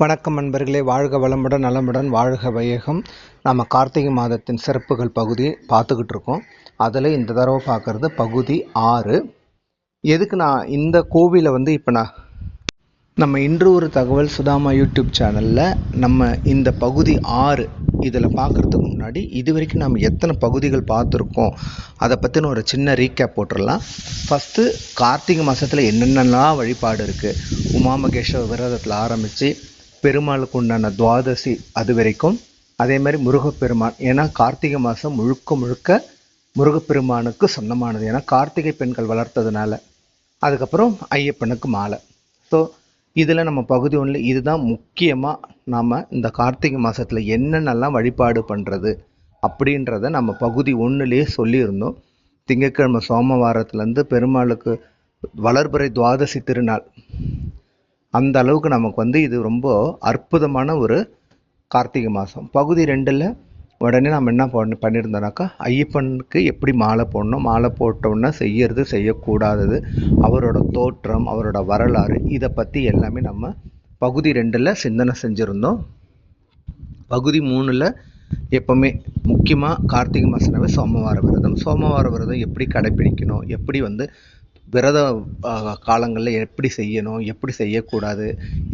வணக்கம் நண்பர்களே, வாழ்க வளமுடன் நலமுடன் வாழ்க வையகம். நம்ம கார்த்திகை மாதத்தின் சிறப்புகள் பகுதி பார்த்துக்கிட்டு இருக்கோம். அதில் இந்த தடவை பார்க்குறது பகுதி 6. எதுக்கு நான் இந்த கோவிலை இப்போ நம்ம இன்று ஒரு தகவல் சுதாமா யூடியூப் சேனலில் நம்ம இந்த பகுதி 6 இதில் பார்க்குறதுக்கு முன்னாடி இது வரைக்கும் நம்ம எத்தனை பகுதிகள் பார்த்துருக்கோம் அதை பற்றின ஒரு சின்ன ரீகேப் போட்டுடலாம். ஃபஸ்ட்டு கார்த்திகை மாதத்தில் என்னென்னலாம் வழிபாடு இருக்குது, உமாமகேஸ்வர விரதத்தில் ஆரம்பித்து பெருமாளுக்கு உண்டான துவாதசி அது வரைக்கும், அதே மாதிரி முருகப்பெருமான், ஏன்னா கார்த்திகை மாதம் முழுக்க முழுக்க முருகப்பெருமானுக்கு சொந்தமானது, ஏன்னா கார்த்திகை பெண்கள் வளர்த்ததுனால. அதுக்கப்புறம் ஐயப்பனுக்கு மாலை. ஸோ இதில் நம்ம பகுதி 1 இதுதான் முக்கியமாக நாம் இந்த கார்த்திகை மாதத்தில் என்னென்னலாம் வழிபாடு பண்ணுறது அப்படின்றத நம்ம பகுதி 1லேயே சொல்லியிருந்தோம். திங்கட்கிழமை சோமவாரத்துலேருந்து பெருமாளுக்கு வளர்பிறை துவாதசி திருநாள், அந்த அளவுக்கு நமக்கு இது ரொம்ப அற்புதமான ஒரு கார்த்திகை மாதம். பகுதி 2ல் உடனே நம்ம என்ன பண்ணியிருந்தோம்னாக்கா, ஐயப்பனுக்கு எப்படி மாலை போடணும், மாலை போட்டோன்னா செய்யறது செய்யக்கூடாதது, அவரோட தோற்றம், அவரோட வரலாறு, இதை பற்றி எல்லாமே நம்ம பகுதி 2ல் சிந்தனை செஞ்சுருந்தோம். பகுதி 3ல் எப்போவுமே முக்கியமாக கார்த்திகை மாதம்னாவே சோமவார விரதம், சோமவார விரதம் எப்படி கடைப்பிடிக்கணும், எப்படி விரத காலங்களில் எப்படி செய்யணும், எப்படி செய்யக்கூடாது,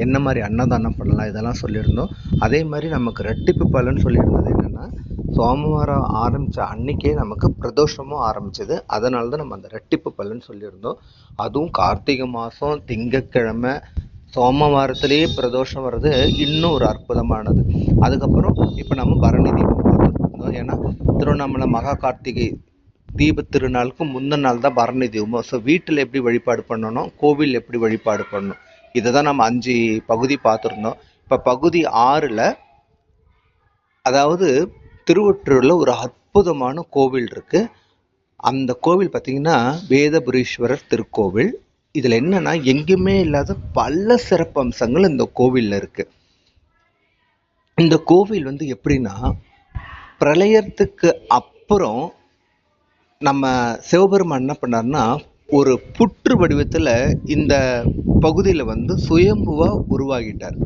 என்ன மாதிரி அன்னதானம் பண்ணலாம், இதெல்லாம் சொல்லியிருந்தோம். அதே மாதிரி நமக்கு ரெட்டிப்பு பலன் சொல்லியிருந்தது என்னென்னா, சோமவாரம் ஆரம்பித்த அன்றைக்கே நமக்கு பிரதோஷமும் ஆரம்பிச்சது, அதனால தான் நம்ம அந்த ரெட்டிப்பு பலன் சொல்லியிருந்தோம். அதுவும் கார்த்திகை மாதம் திங்கட்கிழமை சோமவாரத்திலேயே பிரதோஷம் வர்றது இன்னும் ஒரு அற்புதமானது. அதுக்கப்புறம் இப்போ நம்ம பரணி தீபம் பார்த்துருந்தோம். ஏன்னா திருவண்ணாமலை மகா கார்த்திகை தீப திருநாளுக்கு முந்தின நாள் தான் பரணி தீபம். ஸோ வீட்டில் எப்படி வழிபாடு பண்ணணும், கோவில் எப்படி வழிபாடு பண்ணணும், இதை தான் நம்ம 5 பகுதி பார்த்துருந்தோம். இப்போ பகுதி 6ல், அதாவது திருவொற்றியூரில் ஒரு அற்புதமான கோவில் இருக்குது. அந்த கோவில் பார்த்திங்கன்னா வேதபுரீஸ்வரர் திருக்கோவில். இதில் என்னென்னா எங்கேயுமே இல்லாத பல சிறப்பம்சங்கள் இந்த கோவிலில் இருக்குது. இந்த கோவில் எப்படின்னா, பிரளயத்துக்கு அப்புறம் நம்ம சிவபெருமான் என்ன பண்ணார்னா, ஒரு புற்று வடிவத்தில் இந்த பகுதியில் சுயம்புவாக உருவாகிட்டார்.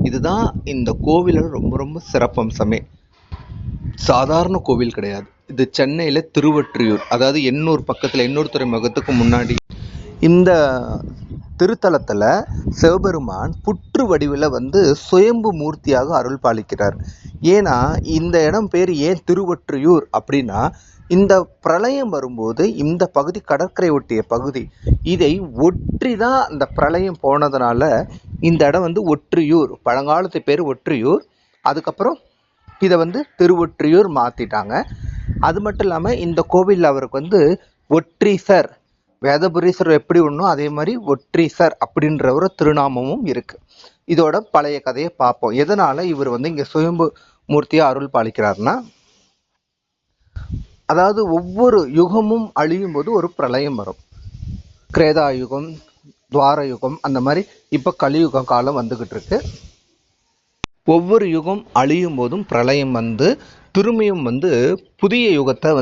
இதுதான் இந்த கோவிலோட ரொம்ப ரொம்ப சிறப்பம்சமே. சாதாரண கோவில் கிடையாது இது. சென்னையில் திருவொற்றியூர், அதாவது எண்ணூர் பக்கத்தில், எண்ணூர் துறைமுகத்துக்கு முன்னாடி இந்த திருத்தலத்தில் சிவபெருமான் புற்று வடிவில் சுயம்பு மூர்த்தியாக அருள் பாலிக்கிறார். ஏன்னா இந்த இடம் பேர் ஏன் திருவொற்றியூர் அப்படின்னா, இந்த பிரளயம் வரும்போது இந்த பகுதி கடற்கரை ஒட்டிய பகுதி, இதை ஒற்றி தான் அந்த பிரளயம் போனதுனால இந்த இடம் ஒற்றியூர், பழங்காலத்து பேர் ஒற்றியூர். அதுக்கப்புறம் இதை திருவொற்றியூர் மாற்றிட்டாங்க. அது மட்டும் இல்லாமல் இந்த கோவிலில் அவருக்கு ஒற்றீசர், வேதபுரீஸ்வரர் எப்படி ஒன்றும் அதே மாதிரி ஒற்றீசர் அப்படின்ற ஒரு திருநாமமும் இருக்குது. இதோட பழைய கதையை பார்ப்போம். எதனால் இவர் இங்கே சுயம்பு மூர்த்தியாக அருள் பாலிக்கிறார்னா, அதாவது ஒவ்வொரு யுகமும் அழியும் போது ஒரு பிரளயம் வரும். கிரேதா யுகம், துவார யுகம், அந்த மாதிரி இப்போ கலியுக காலம் வந்துக்கிட்டு இருக்கு. ஒவ்வொரு யுகம் அழியும் போதும் பிரளயம் திரும்பியும் புதிய யுகத்தை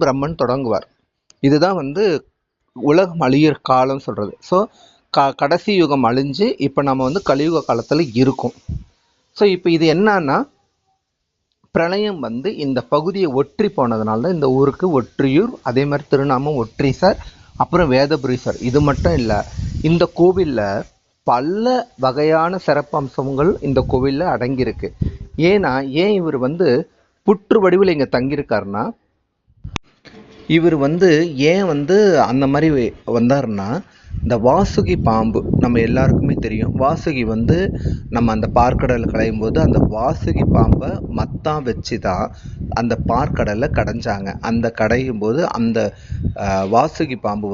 பிரம்மன் தொடங்குவார். இதுதான் உலகம் அழியிற காலம் சொல்கிறது. ஸோ கடைசி யுகம் அழிஞ்சு இப்போ நம்ம கலியுக காலத்தில் இருக்கும். ஸோ இப்போ இது என்னன்னா, பிரளயம் இந்த பகுதியை ஒற்றி போனதுனால தான் இந்த ஊருக்கு ஒற்றியூர், அதே மாதிரி திருநாமம் ஒற்றீசர், அப்புறம் வேதபுரீஸ்வர். இது மட்டும் இல்லை, இந்த கோவிலில் பல வகையான சிறப்பம்சங்கள் இந்த கோவிலில் அடங்கியிருக்கு. ஏன்னா ஏன் இவர் புற்று வடிவில் இங்கே தங்கியிருக்காருன்னா, இவர் ஏன் அந்த மாதிரி வந்தாருன்னா, இந்த வாசுகி பாம்பு நம்ம எல்லாருக்குமே தெரியும். வாசுகி நம்ம அந்த பார்க்கடலில் கடையும் போது அந்த வாசுகி பாம்பை மத்தான் வச்சு தான் அந்த பார்க்கடலில் கடைஞ்சாங்க. அந்த கடையும் போது அந்த வாசுகி பாம்பு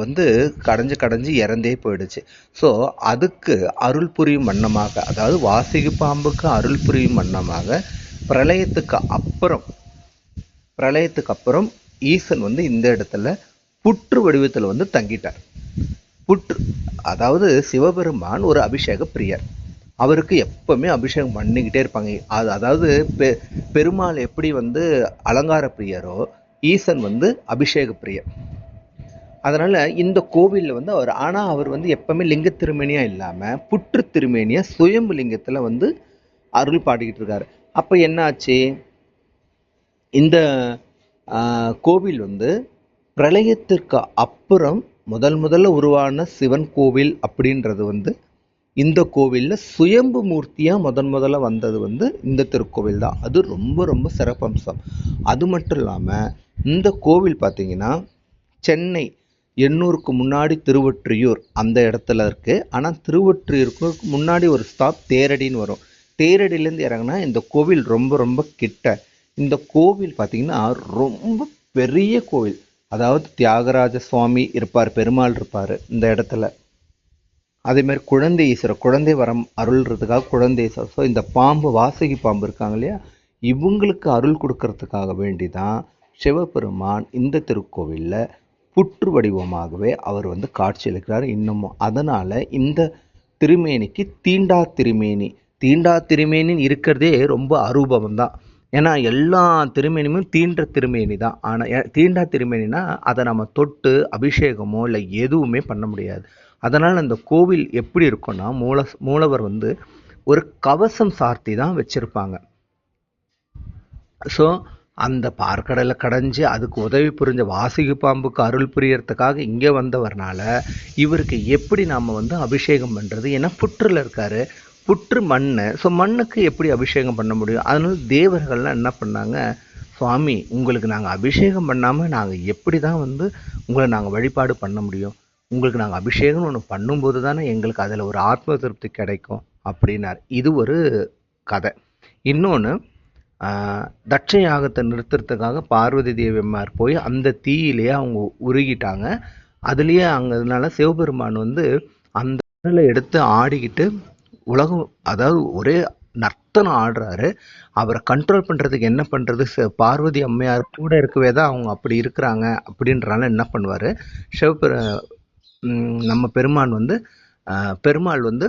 கடைஞ்சு இறந்தே போயிடுச்சு. ஸோ அதுக்கு அருள் புரியும் வண்ணமாக, அதாவது வாசுகி பாம்புக்கு அருள் புரியும் வண்ணமாக பிரளயத்துக்கு அப்புறம் ஈசன் இந்த இடத்துல புற்று வடிவத்தில் தங்கிட்டார். புற்று, அதாவது சிவபெருமான் ஒரு அபிஷேக பிரியர். அவருக்கு எப்பவுமே அபிஷேகம் பண்ணிக்கிட்டே இருப்பாங்க. அதாவது பெருமாள் எப்படி அலங்கார பிரியரோ, ஈசன் அபிஷேக பிரியர். அதனால இந்த கோவிலில் அவர் எப்பவுமே லிங்க திருமேனியா இல்லாமல் புற்று திருமேனியா சுயம்பு லிங்கத்தில் அருள் பாடிக்கிட்டு இருக்காரு. அப்போ என்ன ஆச்சு, இந்த கோவில் வந்து பிரளயத்திற்கு அப்புறம் முதல்ல உருவான சிவன் கோவில் அப்படின்றது வந்து இந்த கோவிலில் சுயம்பு மூர்த்தியாக முதல்ல வந்தது வந்து இந்த திருக்கோவில் தான். அது ரொம்ப ரொம்ப சிறப்பம்சம். அது மட்டும் இல்லாமல் இந்த கோவில் பார்த்தீங்கன்னா சென்னை எண்ணூருக்கு முன்னாடி திருவொற்றியூர் அந்த இடத்துல இருக்குது. ஆனால் திருவொற்றியூருக்கு முன்னாடி ஒரு ஸ்டாப் தேரடின்னு வரும். தேரடியிலேருந்து இறங்கினா இந்த கோவில் ரொம்ப ரொம்ப கிட்ட. இந்த கோவில் பார்த்திங்கன்னா ரொம்ப பெரிய கோவில். அதாவது தியாகராஜ சுவாமி இருப்பார், பெருமாள் இருப்பார் இந்த இடத்துல. அதேமாதிரி குழந்தை ஈஸ்வரர், குழந்தை வரம் அருள்றதுக்காக குழந்தை ஈஸ்வரர். ஸோ இந்த பாம்பு, வாசுகி பாம்பு இருக்காங்க இல்லையா, இவங்களுக்கு அருள் கொடுக்கறதுக்காக வேண்டி தான் சிவபெருமான் இந்த திருக்கோவிலில் புற்று வடிவமாகவே அவர் வந்து காட்சியளிக்கிறார் இன்னமும். அதனால் இந்த திருமேனிக்கு தீண்டா திருமேனி, தீண்டா திருமேனின்னு இருக்கிறதே ரொம்ப அரூபம் தான். ஏன்னா எல்லா திருமேனியுமே தீண்ட திருமேனி தான். ஆனால் தீண்டா திருமேனினா அதை நம்ம தொட்டு அபிஷேகமோ இல்லை எதுவுமே பண்ண முடியாது. அதனால் அந்த கோவில் எப்படி இருக்குன்னா, மூலவர் வந்து ஒரு கவசம் சார்த்தி தான் வச்சுருப்பாங்க. ஸோ அந்த பார்க்கடலை கடைஞ்சி அதுக்கு உதவி புரிஞ்ச வாசுகி பாம்புக்கு அருள் புரியறதுக்காக இங்கே வந்தவர்னால இவருக்கு எப்படி நாம் வந்து அபிஷேகம் பண்ணுறது? ஏன்னா புற்றில் இருக்கார், புற்று மண். ஸோ மண்ணுக்கு எப்படி அபிஷேகம் பண்ண முடியும்? அதனால தேவர்கள்லாம் என்ன பண்ணாங்க, சுவாமி உங்களுக்கு நாங்கள் அபிஷேகம் பண்ணாமல் நாங்கள் எப்படி தான் வந்து உங்களை நாங்கள் வழிபாடு பண்ண முடியும்? உங்களுக்கு நாங்கள் அபிஷேகம்னு ஒன்று பண்ணும்போது தானே எங்களுக்கு அதில் ஒரு ஆத்ம திருப்தி கிடைக்கும் அப்படின்னார். இது ஒரு கதை. இன்னொன்று, தட்ச யாகத்தை நிறுத்துறதுக்காக பார்வதி தேவி அம்மார் போய் அந்த தீயிலேயே அவங்க உருகிட்டாங்க. அதுலேயே அங்கனால சிவபெருமான் வந்து அந்த இடத்துல எடுத்து ஆடிக்கிட்டு உலகம், அதாவது ஒரே நர்த்தனம் ஆடுறாரு. அவரை கண்ட்ரோல் பண்ணுறதுக்கு என்ன பண்ணுறது, பார்வதி அம்மையார் கூட இருக்கவே தான் அவங்க அப்படி இருக்கிறாங்க. அப்படின்றனால என்ன பண்ணுவார், நம்ம பெருமாள் வந்து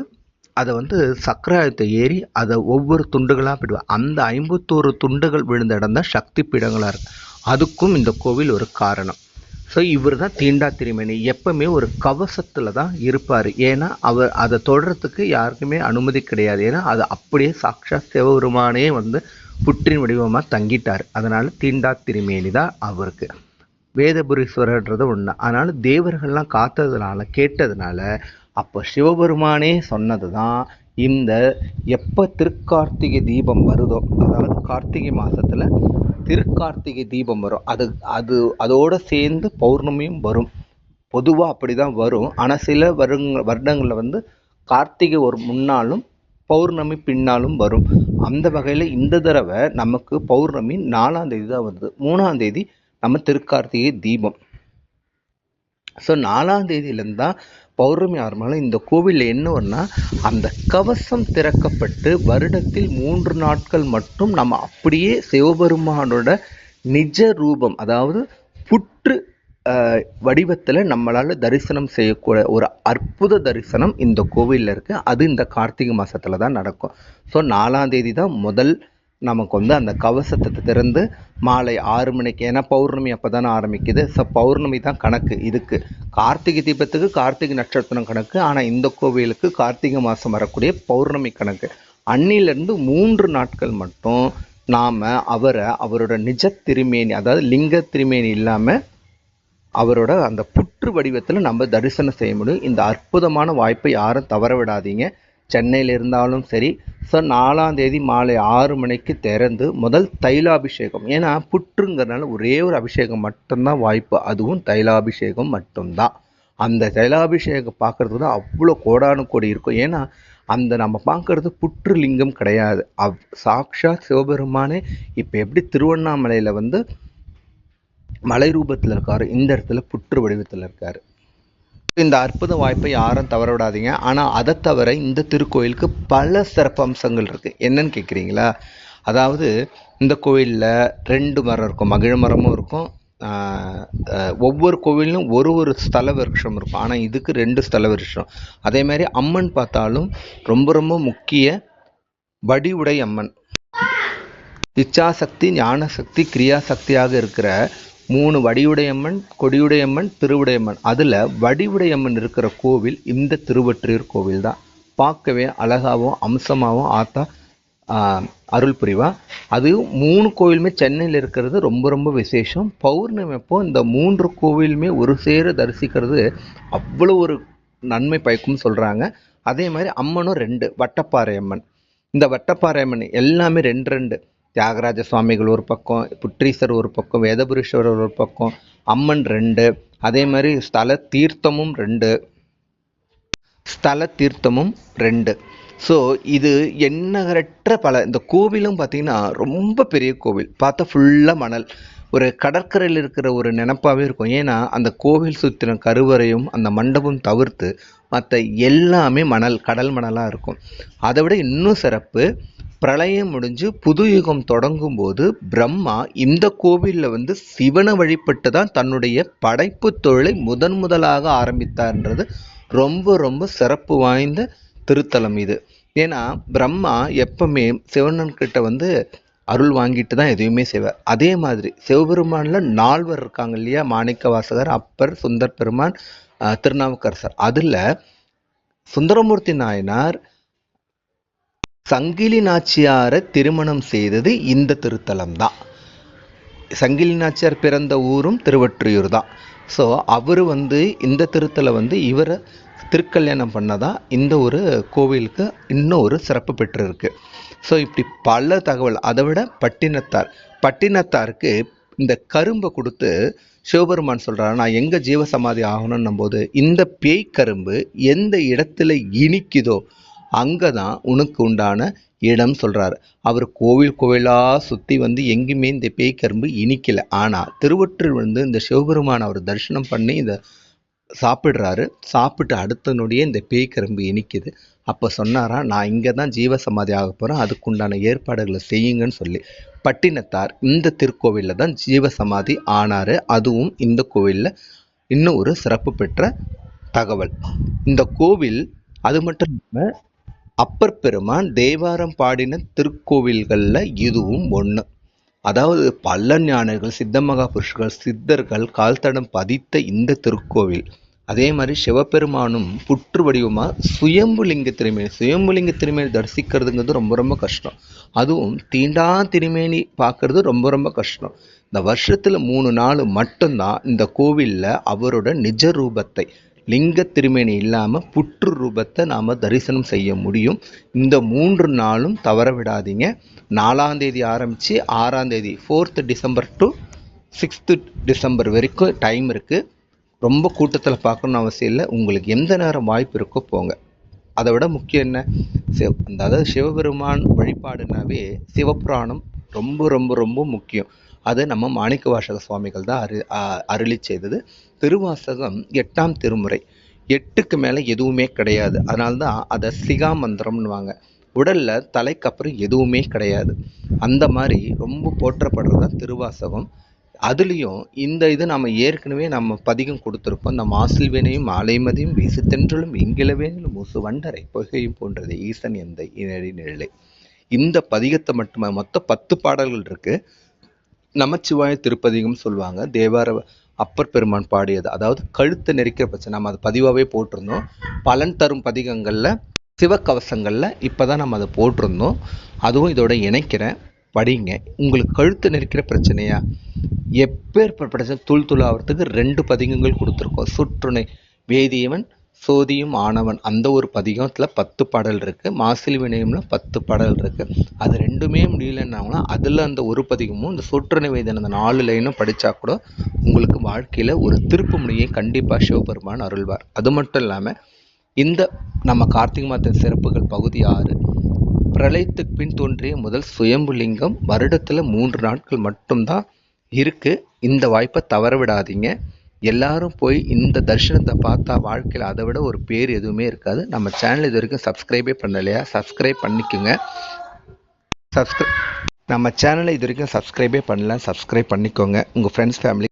அதை வந்து சக்கராயத்தை ஏறி அதை ஒவ்வொரு துண்டுகளாக போயிடுவார். அந்த 51 துண்டுகள் விழுந்த இடம் தான் சக்தி பீடங்களாக இருக்கு. அதுக்கும் இந்த கோவில் ஒரு காரணம். ஸோ இவர் தான் தீண்டா திருமேனி. எப்பவுமே ஒரு கவசத்தில் தான் இருப்பார். ஏன்னா அவர் அதை தொடர்றதுக்கு யாருக்குமே அனுமதி கிடையாது. ஏன்னா அது அப்படியே சாக்ஷாத் சிவபெருமானே வந்து புற்றின் வடிவமாக தங்கிட்டார். அதனால் தீண்டா திருமேனி தான் அவருக்கு. வேதபுரீஸ்வரர்ன்றது ஒன்று. அதனால் தேவர்கள்லாம் காத்ததுனால கேட்டதுனால அப்போ சிவபெருமானே சொன்னது தான், இந்த எப்போ திருக்கார்த்திகை தீபம் வருதோ, அதாவது கார்த்திகை மாதத்தில் திருக்கார்த்திகை தீபம் வரும், அதோடு சேர்ந்து பௌர்ணமியும் வரும். பொதுவாக அப்படி தான் வரும். ஆனால் சில வருடங்களில் வந்து கார்த்திகை ஒரு முன்னாலும் பௌர்ணமி பின்னாலும் வரும். அந்த வகையில் இந்த தடவை நமக்கு பௌர்ணமி 4ஆம் தேதி தான் வருது. 3ஆம் தேதி நம்ம திருக்கார்த்திகை தீபம். ஸோ 4ஆம் தேதியிலேருந்து தான் பௌர்ணமி ஆரம்பம். இந்த கோவிலில் என்ன ஒன்றா, அந்த கவசம் திறக்கப்பட்டு வருடத்தில் 3 நாட்கள் மட்டும் நம்ம அப்படியே சிவபெருமானோட நிஜ ரூபம், அதாவது புற்று வடிவத்தில் நம்மளால் தரிசனம் செய்யக்கூடிய ஒரு அற்புத தரிசனம் இந்த கோவிலில் இருக்குது. அது இந்த கார்த்திகை மாதத்தில் தான் நடக்கும். ஸோ 4ஆம் தேதி தான் முதல் நமக்கு வந்து அந்த கவசத்தை திறந்து மாலை 6 மணிக்கு, ஏன்னா பௌர்ணமி அப்போ தானே ஆரம்பிக்குது. ஸோ பௌர்ணமி தான் கணக்கு இதுக்கு. கார்த்திகை தீபத்துக்கு கார்த்திகை நட்சத்திரம் கணக்கு. ஆனால் இந்த கோவிலுக்கு கார்த்திகை மாதம் வரக்கூடிய பௌர்ணமி கணக்கு. அன்னிலிருந்து 3 நாட்கள் மட்டும் நாம் அவரோட நிஜ திருமேனி, அதாவது லிங்க திருமேனி இல்லாமல் அவரோட அந்த புற்று வடிவத்தில் நம்ம தரிசனம் செய்ய முடியும். இந்த அற்புதமான வாய்ப்பை யாரும் தவற விடாதீங்க. சென்னையில் இருந்தாலும் சரி. ஸோ 4ஆம் தேதி மாலை 6 மணிக்கு திறந்து முதல் தைலாபிஷேகம். ஏன்னா புற்றுங்கிறதுனால ஒரே ஒரு அபிஷேகம் மட்டும்தான் வாய்ப்பு, அதுவும் தைலாபிஷேகம் மட்டும்தான். அந்த தைலாபிஷேகம் பார்க்குறதுக்கு தான் அவ்வளோ கோடானு கோடி இருக்கும். ஏன்னா அந்த நம்ம பார்க்குறது புற்று லிங்கம் கிடையாது, சாக்ஷாத் சிவபெருமானே. இப்போ எப்படி திருவண்ணாமலையில் வந்து மலை ரூபத்தில் இருக்கார், இந்த இடத்துல புற்று வடிவத்தில் இருக்கார். இந்த அற்புத வாய்ப்பை யாரும் தவற விடாதீங்க. ஆனால் அதை தவிர இந்த திருக்கோயிலுக்கு பல சிறப்பம்சங்கள் இருக்குது. என்னன்னு கேட்குறீங்களா? அதாவது இந்த கோயிலில் 2 மரம் இருக்கும், மகிழ மரமும் இருக்கும். ஒவ்வொரு கோவிலும் ஒரு ஸ்தல விருட்சம் இருக்கும். ஆனால் இதுக்கு 2 ஸ்தல விருட்சம். அதே மாதிரி அம்மன் பார்த்தாலும் ரொம்ப ரொம்ப முக்கிய வடிவுடை அம்மன், இச்சாசக்தி, ஞானசக்தி, கிரியாசக்தியாக இருக்கிற 3 வடிவுடையம்மன், கொடியுடையம்மன், திருவுடையம்மன். அதில் வடிவுடையம்மன் இருக்கிற கோவில் இந்த திருவொற்றியூர் கோவில் தான். பார்க்கவே அழகாகவும் அம்சமாகவும் ஆத்தா அருள் புரிவா. அதுவும் 3 கோவிலுமே சென்னையில் இருக்கிறது ரொம்ப ரொம்ப விசேஷம். பௌர்ணமி அப்போ இந்த 3 கோவிலுமே ஒரு சேர தரிசிக்கிறது அவ்வளோ ஒரு நன்மை பயக்கும்னு சொல்கிறாங்க. அதே மாதிரி அம்மனும் 2 வட்டப்பாறை அம்மன். இந்த வட்டப்பாறை அம்மன் எல்லாமே 2 தியாகராஜ சுவாமிகள் ஒரு பக்கம், புற்றீசர் ஒரு பக்கம், வேதபுரீஸ்வரர் ஒரு பக்கம், அம்மன் 2, அதே மாதிரி ஸ்தல தீர்த்தமும் 2. ஸோ இது எண்ணகரற்ற இந்த கோவிலும் பார்த்தீங்கன்னா ரொம்ப பெரிய கோவில். பார்த்தா ஃபுல்லாக மணல், ஒரு கடற்கரையில் இருக்கிற ஒரு நினப்பாகவே இருக்கும். ஏன்னா அந்த கோவில் சுற்றின கருவறையும் அந்த மண்டபம் தவிர்த்து மற்ற எல்லாமே மணல், கடல் மணலாக இருக்கும். அதை விட இன்னும் சிறப்பு, பிரளயம் முடிஞ்சு புது யுகம் தொடங்கும் போது பிரம்மா இந்த கோவிலில் சிவனை வழிபட்டு தான் தன்னுடைய படைப்பு தொழிலை முதலாக ஆரம்பித்தார்ன்றது ரொம்ப ரொம்ப சிறப்பு வாய்ந்த திருத்தலம் இது. ஏன்னா பிரம்மா எப்பவுமே சிவனன்கிட்ட அருள் வாங்கிட்டு தான் எதுவுமே செய்வார். அதே மாதிரி சிவபெருமான்ல 4 இருக்காங்க இல்லையா, மாணிக்க வாசகர், அப்பர், சுந்தர் பெருமான், திருநாவுக்கரசர். அதுல சுந்தரமூர்த்தி நாயனார் சங்கிலி நாச்சியாரை திருமணம் செய்தது இந்த திருத்தலம் தான். சங்கிலி நாச்சியார் பிறந்த ஊரும் திருவொற்றியூர் தான். ஸோ அவர் இந்த திருத்தலை இவரை திருக்கல்யாணம் பண்ணதான் இந்த ஒரு கோவிலுக்கு இன்னும் ஒரு சிறப்பு பெற்றிருக்கு. ஸோ இப்படி பல தகவல். அதை விட பட்டினத்தாருக்கு இந்த கரும்பை கொடுத்து சிவபெருமான் சொல்கிறாரு, நான் எங்கே ஜீவசமாதி ஆகணும்னும் போது இந்த பேய் கரும்பு எந்த இடத்துல இனிக்குதோ அங்கே தான் உனக்கு உண்டான இடம் சொல்கிறாரு. அவர் கோவிலாக சுற்றி எங்கேயுமே இந்த பேய் கரும்பு இனிக்கலை. ஆனால் திருவொற்றியூர் இந்த சிவபெருமான் அவர் தரிசனம் பண்ணி இதை சாப்பிட்றாரு. சாப்பிட்டு அடுத்த நொடியே இந்த பேய் கரும்பு இனிக்குது. அப்போ சொன்னாரா, நான் இங்கே தான் ஜீவசமாதி ஆக போகிறேன், அதுக்குண்டான ஏற்பாடுகளை செய்யுங்கன்னு சொல்லி பட்டினத்தார் இந்த திருக்கோவிலில் தான் ஜீவசமாதி ஆனார். அதுவும் இந்த கோவிலில் இன்னும் ஒரு சிறப்பு பெற்ற தகவல். இந்த கோவில் அது மட்டும் இல்லாமல் அப்பர் பெருமான் தேவாரம் பாடின திருக்கோவில்களில் இதுவும் ஒன்று. அதாவது பல ஞானிகள், சித்தமகா புருஷர்கள், சித்தர்கள் கால் தடம் பதித்த இந்த திருக்கோவில். அதே மாதிரி சிவபெருமானும் புற்று வடிவமாக சுயம்புலிங்க திருமேனி தரிசிக்கிறதுங்கிறது ரொம்ப ரொம்ப கஷ்டம். அதுவும் தீண்டா திருமேனி பார்க்கறது ரொம்ப ரொம்ப கஷ்டம். இந்த வருஷத்தில் 3 நாள் மட்டும்தான் இந்த கோவிலில் அவரோட நிஜ ரூபத்தை, லிங்க திருமேனி இல்லாமல் புற்று ரூபத்தை நாம் தரிசனம் செய்ய முடியும். இந்த 3 நாளும் தவற விடாதீங்க. 4ஆம் தேதி ஆரம்பித்து 6ஆம் தேதி 4th December to 6th December வரைக்கும் டைம் இருக்குது. ரொம்ப கூட்டத்தில் பார்க்கணுன்னு அவசியம் இல்லை. உங்களுக்கு எந்த நேரம் வாய்ப்பு இருக்கோ போங்க. அதை விட முக்கியம் என்ன, அதாவது சிவபெருமான் வழிபாடுனாவே சிவபுராணம் ரொம்ப ரொம்ப ரொம்ப முக்கியம். அது நம்ம மாணிக்க வாசக சுவாமிகள் தான் அருளி செய்தது. திருவாசகம் 8ஆம் திருமுறை, 8க்கு மேலே எதுவுமே கிடையாது. அதனால்தான் அதை சிகா மந்திரம்னுவாங்க. உடலில் தலைக்கப்புறம் எதுவுமே கிடையாது. அந்த மாதிரி ரொம்ப போற்றப்படுறது தான் திருவாசகம். அதுலேயும் இது நம்ம ஏற்கனவே நம்ம பதிகம் கொடுத்துருப்போம். இந்த மாசில் வினையும் மாலைமதியும் வீசு தென்றலும் இங்கிலவேனும் மூசு வண்டரை பொய்கையும் போன்றது ஈசன் எந்த இனடி நிழலை. இந்த பதிகத்தை மட்டுமே மொத்தம் 10 பாடல்கள் இருக்குது. நமச்சிவாய திருப்பதிகம் சொல்லுவாங்க. தேவார அப்பர் பெருமான் பாடியது, அதாவது கழுத்தை நெரிக்கிற பிரச்சனை. நம்ம அதை பதிவாகவே போட்டிருந்தோம். பலன் தரும் பதிகங்களில், சிவக்கவசங்களில் இப்போ தான் நம்ம அதை போட்டிருந்தோம். அதுவும் இதோட இணைக்கிறேன், படிங்க. உங்களுக்கு கழுத்து நெரிக்கிற பிரச்சனையா, எப்பேற்பட்ட பிரச்சனை தூள் ஆகிறதுக்கு 2 பதிகங்கள் கொடுத்துருக்கோம். சுற்றுணை வேதியவன் சோதியும் ஆனவன் அந்த ஒரு பதிகத்தில் 10 பாடல் இருக்குது. மாசில் வினயம்ல 10 பாடல் இருக்குது. அது 2மே முடியலன்னாங்கன்னா அதில் அந்த ஒரு பதிகமும் இந்த சொற்றுணை வேதன் அந்த 4 லைனும் படித்தா கூட உங்களுக்கு வாழ்க்கையில் ஒரு திருப்பு முனையை கண்டிப்பாக சிவபெருமான் அருள்வார். அது மட்டும் இல்லாமல் இந்த நம்ம கார்த்திகை மாத சிறப்புகள் பகுதி 6, பிரளயத்துக்கு பின் தோன்றிய முதல் சுயம்புலிங்கம் வருடத்தில் 3 நாட்கள் மட்டும்தான் இருக்குது. இந்த வாய்ப்பை தவற விடாதீங்க. எல்லாரும் போய் இந்த தரிசனத்தை பார்த்தா வாழ்க்கையில் அதை விட ஒரு பேர் எதுவுமே இருக்காது. நம்ம சேனல் இது வரைக்கும் சப்ஸ்கிரைபே பண்ணலையா, சப்ஸ்கிரைப் பண்ணிக்கோங்க. நம்ம சேனலை இது வரைக்கும் சப்ஸ்கிரைபே பண்ணல, சப்ஸ்கிரைப் பண்ணிக்கோங்க. உங்கள் ஃப்ரெண்ட்ஸ் ஃபேமிலி